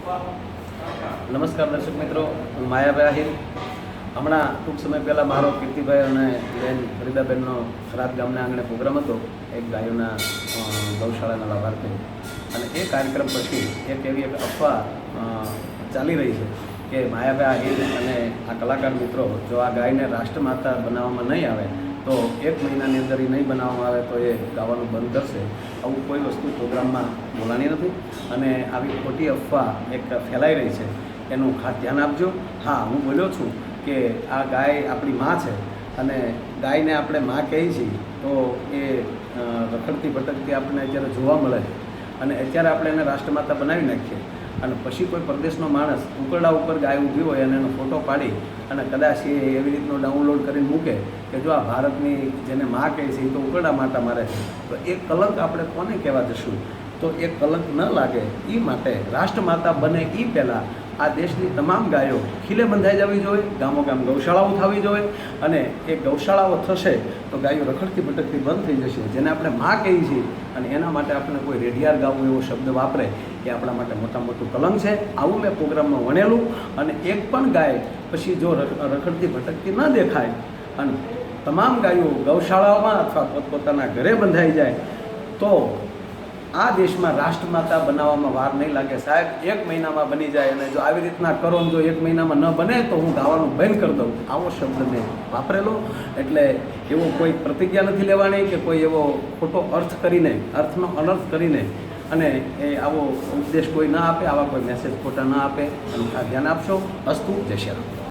નમસ્કાર દર્શક મિત્રો, હું માયાભાઈ આહિર. હમણાં ટૂંક સમય પહેલાં મારો કીર્તિભાઈ અને બેન ફરીદાબેનનો ખરાબ ગામના આંગણે પ્રોગ્રામ હતો, એક ગાયોના ગૌશાળાના લાભાર્થી. અને એ કાર્યક્રમ પછી એક એવી એક અફવા ચાલી રહી છે કે માયાભાઈ આહિર અને આ કલાકાર મિત્રો જો આ ગાયને રાષ્ટ્રમાતા બનાવવામાં નહીં આવે તો 1 મહિનાની અંદર એ નહીં બનાવવામાં આવે તો એ ગાવાનું બંધ કરશે. આવું કોઈ વસ્તુ પ્રોગ્રામમાં બોલાણી નથી અને આવી ખોટી અફવા એક ફેલાઈ રહી છે, એનું ખાસ ધ્યાન આપજો. હા, હું બોલ્યો છું કે આ ગાય આપણી માં છે અને ગાયને આપણે માં કહીએ છીએ તો એ રખડતી ભટકતી આપણને અત્યારે જોવા મળે છે અને અત્યારે આપણે એને રાષ્ટ્રમાતા બનાવી નાખીએ અને પછી કોઈ પરદેશનો માણસ ઉકરડા ઉપર ગાય ઊભી હોય અને એનો ફોટો પાડી અને કદાચ એ એવી રીતનો ડાઉનલોડ કરીને મૂકે કે જો આ ભારતની જેને માં કહે છે એ તો ઉકરડા માટા મારે છે, તો એ કલંક આપણે કોને કહેવા જશું? તો એ કલંક ન લાગે એ માટે રાષ્ટ્રમાતા બને એ પહેલાં આ દેશની તમામ ગાયો ખીલે બંધાઈ જવી જોઈએ, ગામો ગામ ગૌશાળાઓ થવી જોઈએ અને એ ગૌશાળાઓ થશે તો ગાયો રખડતી ભટકતી બંધ થઈ જશે, જેને આપણે માં કહીએ છીએ. અને એના માટે આપણે કોઈ રેડિયાર ગાવું એવો શબ્દ વાપરે એ આપણા માટે મોટું કલંક છે. આવું મેં પ્રોગ્રામમાં વણેલું અને એક પણ ગાય પછી જો રખડતી ભટકતી ન દેખાય અને તમામ ગાયો ગૌશાળાઓમાં અથવા પોતપોતાના ઘરે બંધાઈ જાય તો આ દેશમાં રાષ્ટ્રમાતા બનાવવામાં વાર નહીં લાગે. સાહેબ, 1 મહિનામાં બની જાય અને જો આવી રીતના કરો ને જો 1 મહિનામાં ન બને તો હું ગાવાનું બંધ કરી દઉં, આવો શબ્દ મેં વાપરેલો. એટલે એવો કોઈ પ્રતિજ્ઞા નથી લેવાની કે કોઈ એવો ખોટો અર્થ કરીને, અર્થનો અનર્થ કરીને અને એ આવો ઉપદેશ કોઈ ના આપે, આવા કોઈ મેસેજ ખોટા ના આપે. અને આ ધ્યાન આપશો. અસ્તુ. જય શ્રી રામ.